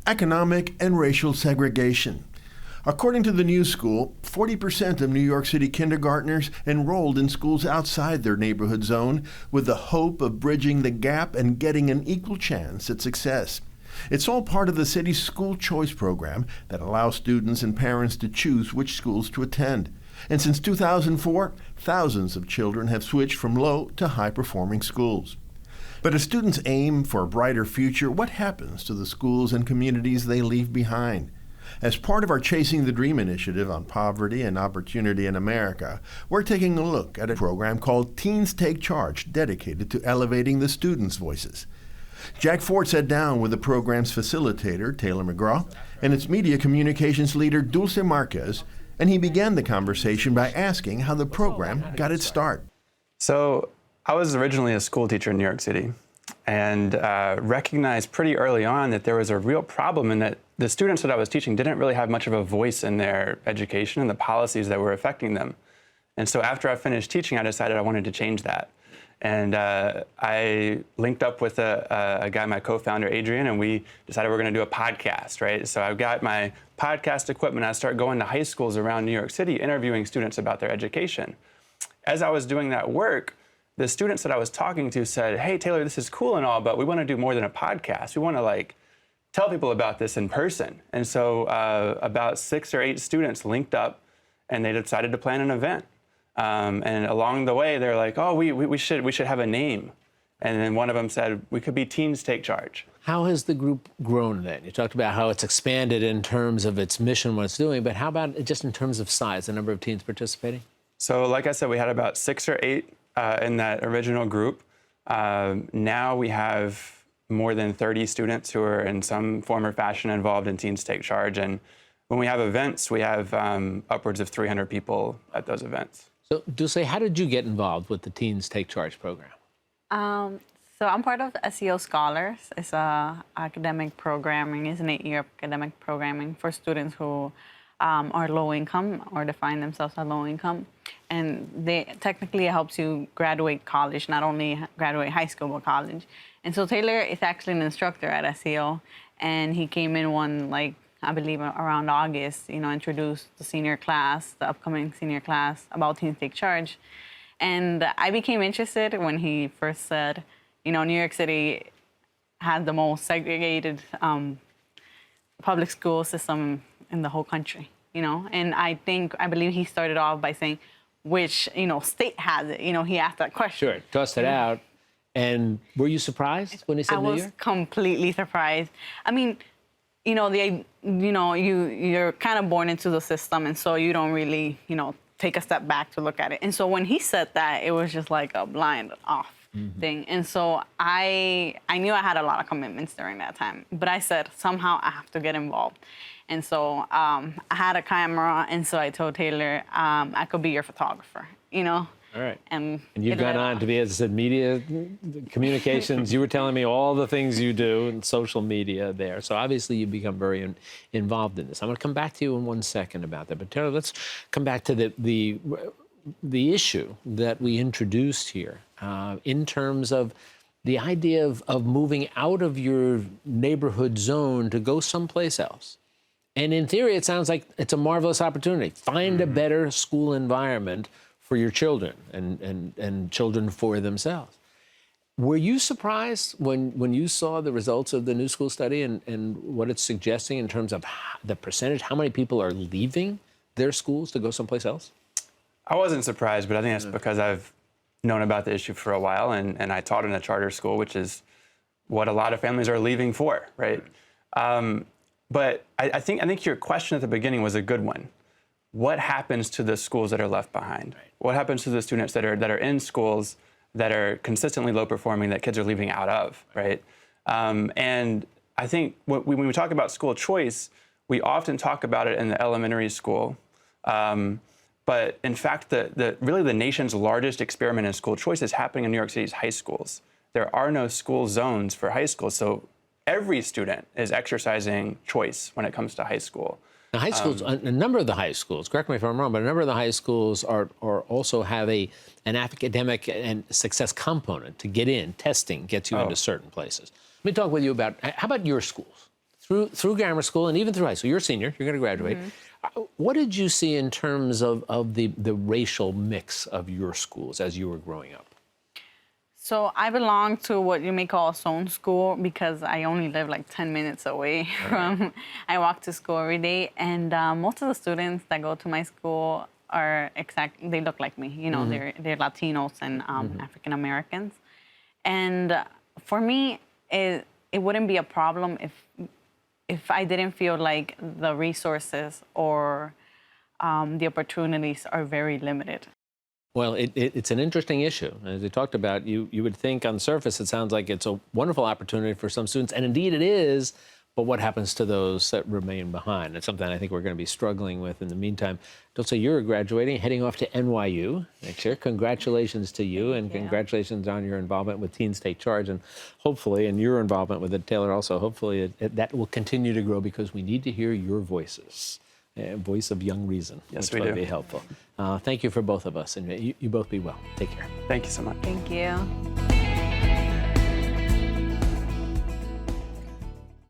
economic and racial segregation. According to the New School, 40% of New York City kindergartners enrolled in schools outside their neighborhood zone with the hope of bridging the gap and getting an equal chance at success. It's all part of the city's school choice program that allows students and parents to choose which schools to attend. And since 2004, thousands of children have switched from low to high-performing schools. But as students aim for a brighter future, what happens to the schools and communities they leave behind? As part of our Chasing the Dream initiative on poverty and opportunity in America, we're taking a look at a program called Teens Take Charge, dedicated to elevating the students' voices. Jack Ford sat down with the program's facilitator, Taylor McGraw, and its media communications leader, Dulce Marquez, and he began the conversation by asking how the program got its start. So I was originally a school teacher in New York City and recognized pretty early on that there was a real problem in that the students that I was teaching didn't really have much of a voice in their education and the policies that were affecting them. And so after I finished teaching, I decided I wanted to change that. And I linked up with a guy, my co-founder, Adrian, and we decided we're going to do a podcast, right? So I've got my podcast equipment. I start going to high schools around New York City, interviewing students about their education. As I was doing that work, the students that I was talking to said, "Hey, Taylor, this is cool and all, but we want to do more than a podcast. We want to tell people about this in person." And so about 6 or 8 students linked up, and they decided to plan an event. And along the way, they're like, "Oh, we should have a name." And then one of them said, "We could be Teens Take Charge." How has the group grown then? You talked about how it's expanded in terms of its mission, what it's doing, but how about just in terms of size, the number of teens participating? So like I said, we had about 6 or 8 in that original group. Now we have more than 30 students who are in some form or fashion involved in Teens Take Charge. And when we have events, we have upwards of 300 people at those events. So, Dulce, how did you get involved with the Teens Take Charge program? So I'm part of SEO Scholars. It's a academic programming. It's an 8-year academic programming for students who are low income or define themselves as low income. And technically it helps you graduate college, not only graduate high school, but college. And so Taylor is actually an instructor at SEO. And he came in I believe around August, introduced the senior class, the upcoming senior class about Teens Take Charge. And I became interested when he first said, New York City had the most segregated public school system in the whole country, And I believe he started off by saying, which, state has it? He asked that question. Sure, tossed it out. And were you surprised when he said New York? I was completely surprised. I mean, you're kind of born into the system, and so you don't really, take a step back to look at it. And so when he said that, it was just like a blind off thing. And so I knew I had a lot of commitments during that time, but I said, somehow I have to get involved. And so I had a camera, and so I told Taylor I could be your photographer, All right. And you've gone on to be, as I said, media communications. You were telling me all the things you do in social media there. So obviously you've become very involved in this. I'm going to come back to you in 1 second about that. But Taylor, let's come back to the issue that we introduced here in terms of the idea of moving out of your neighborhood zone to go someplace else. And in theory, it sounds like it's a marvelous opportunity. Find a better school environment for your children and children for themselves. Were you surprised when you saw the results of the New School study and what it's suggesting in terms of the percentage, how many people are leaving their schools to go someplace else? I wasn't surprised, but I think that's because I've known about the issue for a while, and I taught in a charter school, which is what a lot of families are leaving for, right? But I think your question at the beginning was a good one. What happens to the schools that are left behind? Right. What happens to the students that are in schools that are consistently low performing that kids are leaving out of, right? And I think when we talk about school choice, we often talk about it in the elementary school. But in fact, really the nation's largest experiment in school choice is happening in New York City's high schools. There are no school zones for high schools, so every student is exercising choice when it comes to high school. Now, high schools, a number of the high schools, correct me if I'm wrong, but a number of the high schools are also have an academic and success component to get in. Testing gets you into certain places. Let me talk with you about, how about your schools? through grammar school and even through high school. You're a senior. You're going to graduate. What did you see in terms of the racial mix of your schools as you were growing up? So I belong to what you may call a zone school because I only live like 10 minutes away from. I walk to school every day, and most of the students that go to my school are they look like me. You know, they're Latinos and African Americans, and for me, it wouldn't be a problem if I didn't feel like the resources or the opportunities are very limited. Well, it's an interesting issue. As we talked about, you would think on the surface it sounds like it's a wonderful opportunity for some students, and indeed it is, but what happens to those that remain behind? It's something I think we're going to be struggling with in the meantime. Dulce, you're graduating, heading off to NYU next year. Congratulations to you, and congratulations on your involvement with Teens Take Charge, and hopefully, and your involvement with it, Taylor, also, hopefully that will continue to grow because we need to hear your voices. Voice of young reason. Yes, which we will do. be helpful. Thank you for both of us, and you both be well. Take care. Thank you so much. Thank you.